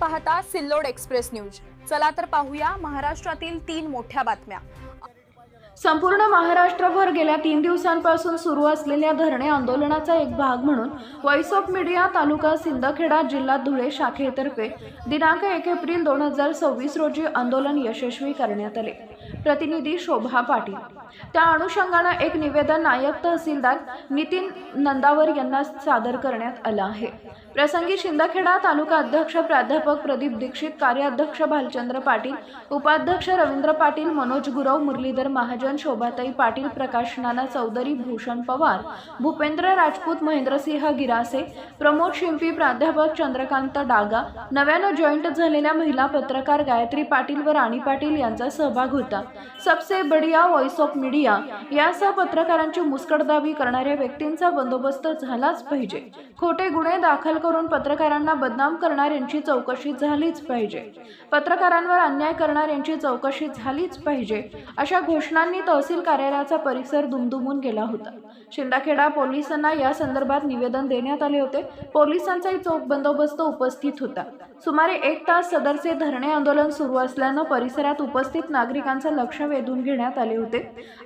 पाहता Sillod express news. चला तर पाहूया महाराष्ट्रातील 3 मोठ्या बातम्या। संपूर्ण महाराष्ट्रभर गेल्या 3 दिवसांपासून सुरू असलेल्या धरणे आंदोलनाचा एक भाग म्हणून व्हॉइस ऑफ मीडिया तालुका सिंदखेडा जिल्हा धुळे शाखेतर्फे दिनांक 1 एप्रिल 2026 रोजी आंदोलन यशस्वी करण्यात आले। प्रतिनिधी शोभा पाटील। त्या अनुषंगाने एक निवेदन नायक तहसीलदार नितीन नंदावर यांना सादर करण्यात आलं आहे। प्रसंगी शिंदखेडा तालुका अध्यक्ष प्राध्यापक प्रदीप दीक्षित, कार्याध्यक्ष भालचंद्र पाटील, उपाध्यक्ष रवींद्र पाटील, मनोज गुरव, मुरलीधर महाजन, शोभाताई पाटील, प्रकाश नाना चौधरी, भूषण पवार, भूपेंद्र राजपूत, महेंद्रसिंह गिरासे, प्रमोद शिंपी, प्राध्यापक चंद्रकांत डागा, नव्यानं जॉईंट झालेल्या महिला पत्रकार गायत्री पाटील व राणी पाटील यांचा सहभाग होता। सबसे बढिया व्हॉइस ऑफ मीडिया यासह पत्रकारांची मुस्कटदाबी करणाऱ्या व्यक्तींचा बंदोबस्त झालाच पाहिजे। खोटे गुन्हे दाखल करून पत्रकारांना बदनाम करणाऱ्यांची चौकशी झालीच पाहिजे। पत्रकारांवर अन्याय करणाऱ्यांची चौकशी झालीच पाहिजे अशा घोषणांनी तहसील कार्यालयाचा परिसर दुमदुमून गेला होता। शिंदखेडा पोलिसांना या संदर्भात निवेदन देण्यात आले होते। पोलिसांचाही चोख बंदोबस्त उपस्थित होता। सुमारे 1 तास सदरचे धरणे आंदोलन सुरू असल्याने परिसरात उपस्थित नागरिकांचे लक्ष वेधून घेण्यात आले होते।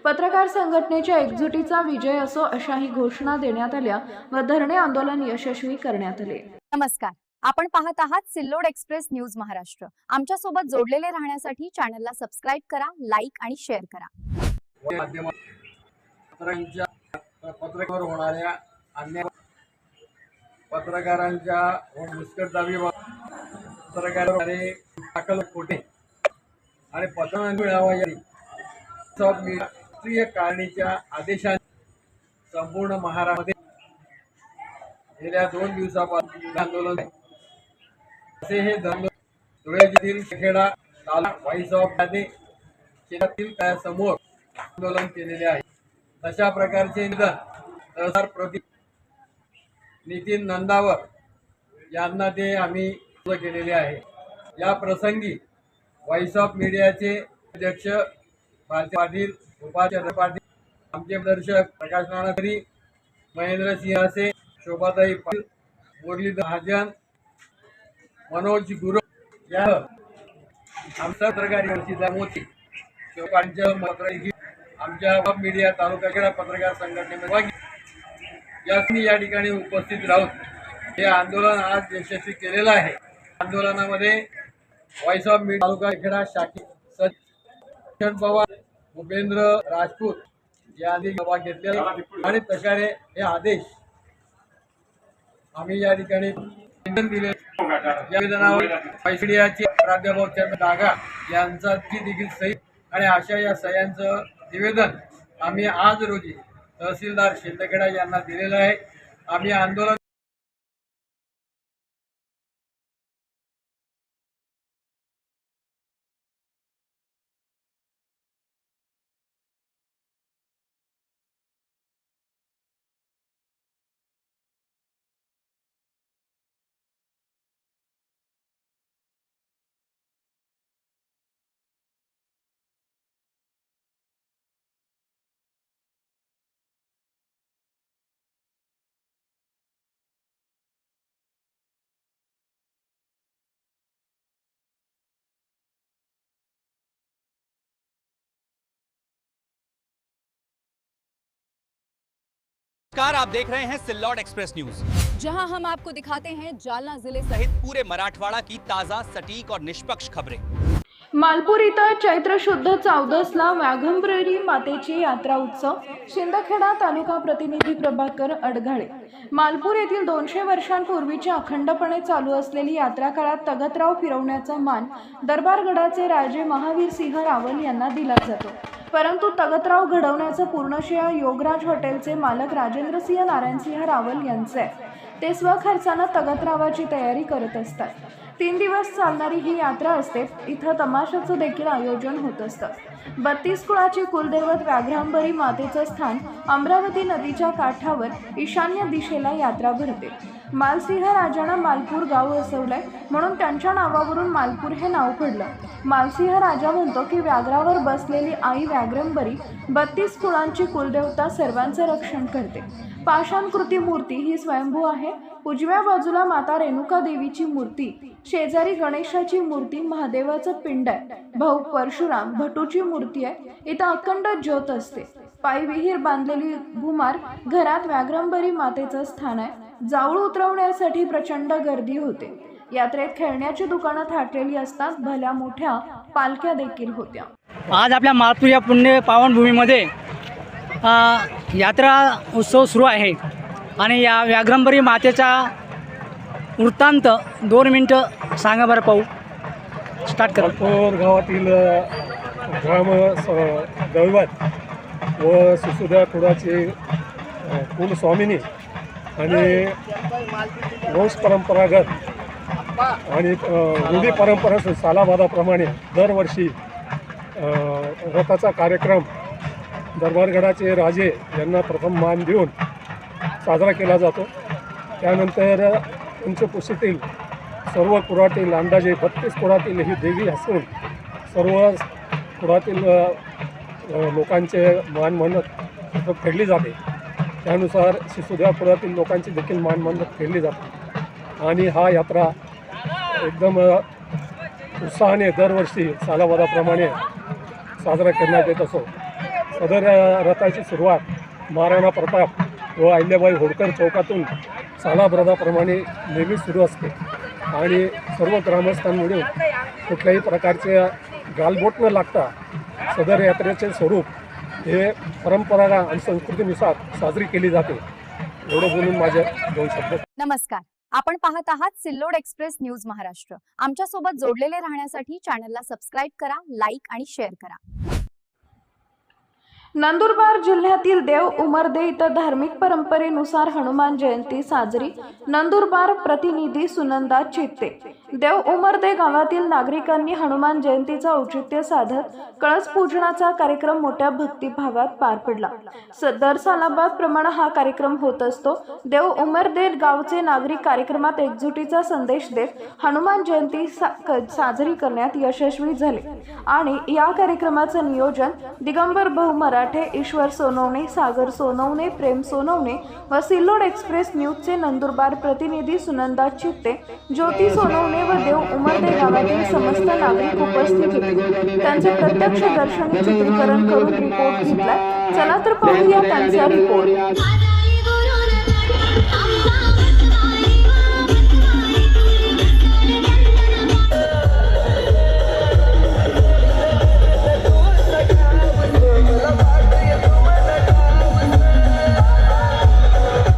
पत्रकार संघटनेच्या एकजुटीचा विजय असो अशाही घोषणा देण्यात आल्या व धरणे आंदोलन यशस्वी करण्यात आले। नमस्कार, आपण पाहत आहात सिल्लोड एक्सप्रेस न्यूज महाराष्ट्र। आमच्या सोबत जोडलेले राहण्यासाठी चॅनलला सबस्क्राइब करा, लाईक आणि शेअर करा। पत्रकारांवर होणाऱ्या अन्याय, पत्रकारांच्या मुस्कटदाबी, पत्रकारांद्वारे दाखल खोटे आणि पत्रकारांना मिळावा यावी सब राष्ट्रीय कारणीच्या आदेशाने संपूर्ण महाराष्ट्रामध्ये गेल्या 2 दिवसापासून आंदोलन आहे। असे हे धुळे जिल्ह्यातील शिंदखेडा तालुका व्हॉइस ऑफ शेतातील समोर आंदोलन केलेले आहे। तशा प्रकारचे निवेदन तहसीलदार प्रदीप नितीन नंदावर यांना ते आम्ही केलेले आहे। या प्रसंगी व्हॉइस ऑफ मीडियाचे अध्यक्ष भालचंद्र पाटील, उपाध्यक्ष पाटील, आमचे दर्शक प्रकाश नाना चौधरी, महेंद्रसिंह गिरासे, शोभाताई पाटील, मुरलीधर महाजन, मनोज गुरव या आमचा पत्रकार मोती आमच्या मीडिया तालुका पत्रकार संघटनेमध्ये या ठिकाणी उपस्थित राहून हे आंदोलन आज यशस्वी केलेलं आहे। आंदोलनामध्ये व्हॉइस ऑफ मीडिया तालुका खेडा शाखे भूषण पवार, भूपेंद्र राजपूत यांनी सहभाग घेतलेला आणि तशाने हे आदेश आम्ही या ठिकाणी दिले। या निवेदनावर मीडियाचे प्राध्यापक चंद्र डागा यांचा देखील सही आणि अशा या सह्यांचं निवेदन आम्ही आज रोजी तहसीलदार शिंदखेडा यांना दिलेलं आहे। आम्ही आंदोलन नमस्कार, आप देख रहे हैं सिल्लोड एक्सप्रेस न्यूज, जहां हम आपको दिखाते हैं जालना जिले सहित पूरे मराठवाड़ा की ताजा, सटीक और निष्पक्ष खबरें। मालपूर इथं चैत्र शुद्ध 14ला वाघंबरेरी मातेची यात्रा उत्सव। शिंदखेडा तालुका प्रतिनिधी प्रभाकर अडघाळे। मालपूर येथील 200 वर्षांपूर्वीची अखंडपणे चालू असलेली यात्रा काळात तगतराव फिरवण्याचा मान दरबारगडाचे राजे महावीर सिंह रावल यांना दिला जातो। परंतु तगतराव घडवण्याचं पूर्ण श्रेय योगराज हॉटेलचे मालक राजेंद्रसिंह नारायणसिंह रावल यांचे आहे। ते स्वखर्चाने तगतरावाची तयारी करत असतात। 3 दिवस चालणारी ही यात्रा असते। इथं तमाशाचं देखील आयोजन होत असतं। 32 कुळाची कुलदैवत व्याघ्रांबरी मातेचं स्थान अमरावती नदीच्या काठावर ईशान्य दिशेला यात्रा भरते। मालसिंह राजानं मालपूर गाव वसवलंय म्हणून त्यांच्या नावावरून मालपूर हे नाव पडलं. मालसिंह राजा म्हणतो की व्याघ्रावर बसलेली आई व्याघ्रंबरी 32 कुळांची कुलदेवता सर्वांचं रक्षण करते. पाषाणकृती मूर्ती ही स्वयंभू आहे. उजव्या बाजूला माता रेणुका देवीची मूर्ती, शेजारी गणेशाची मूर्ती, महादेवाचं पिंड आहे, भाऊ परशुराम भटूची मूर्ती आहे. इथं अखंड ज्योत असते. पायी विहीर बांधलेली भूमार घरात व्याघ्रंबरी मातेचं स्थान आहे. जाऊळ उतरवण्यासाठी प्रचंड गर्दी होते. यात्रेत खेळण्याची दुकानं थाटलेली असतात. भल्या मोठ्या पालख्या देखील होत्या. आज आपल्या मालपूर या पुण्य पावनभूमीमध्ये यात्रा उत्सव सुरू आहे आणि या व्याघ्रंबरी मातेचा वृत्तांत 2 मिनटं सांगा बरं पाहू. स्टार्ट करा. मालपूर गावातील दैवत व सुसुध्या कुळाची कुलस्वामिनी आणि वंश परंपरागत आणि रूढी परंपरा सालाबादाप्रमाणे दरवर्षी रथाचा कार्यक्रम दरबारगडाचे राजे यांना प्रथम मान देऊन साजरा केला जातो. त्यानंतर पंचकोशीतील सर्व कुळातील अंदाजे 32 कुळातील ही देवी असून सर्व कुळातील लोकांचे मान मन्नत फेडली जाते. त्यानुसार सिसोदिया कुळातील लोकांची देखील मान मन्नत फेडली जाते आणि हा यात्रा एकदम उत्साहाने दरवर्षी सालाबादाप्रमाणे साजरा करण्यात येत असो. सदर रथाची सुरुवात महाराणा प्रताप व अहिल्याबाई होळकर चौकातून सालाबादाप्रमाणे नेहमी सुरू असते आणि सर्व ग्रामस्थांमुळे कुठल्याही प्रकारचे गालबोट न लागता सदर यात्रेचे स्वरूप हे परंपरा आणि संस्कृतीनुसार साजरी केली जाते. एवढं बोलून माझे 2 शब्द. नमस्कार, आपण पाहत आहात सिल्लोड एक्सप्रेस न्यूज महाराष्ट्र. आमच्या सोबत जोडलेले राहण्यासाठी चॅनलला सबस्क्राईब करा, लाईक आणि शेअर करा. नंदुरबार जिल्ह्यातील देव उमरदे इथं धार्मिक परंपरेनुसार हनुमान जयंती साजरी. नंदुरबार प्रतिनिधी सुनंदा चित्ते. देव उमरदे गावातील नागरिकांनी हनुमान जयंतीचं औचित्य साधत कळस पूजनाचा कार्यक्रम मोठ्या भक्तिभावात पार पडला. दर सालाबादप्रमाणे हा कार्यक्रम होत असतो. देव उमरदे गावचे नागरिक कार्यक्रमात एकजुटीचा संदेश देत हनुमान जयंती साजरी करण्यात यशस्वी झाले आणि या कार्यक्रमाचं नियोजन दिगंबर भाऊ मराठे, ईश्वर सोनवणे, सागर सोनवणे, प्रेम सोनवणे व सिल्लोड एक्सप्रेस न्यूजचे नंदुरबार प्रतिनिधी सुनंदा चित्ते, ज्योती सोनवणे व देव उमरदे गावातील समस्त नागरिक उपस्थित होते. त्यांचे प्रत्यक्ष दर्शनी चित्रीकरण करून रिपोर्ट घेतला. चला तर पाहूया त्यांचा रिपोर्ट.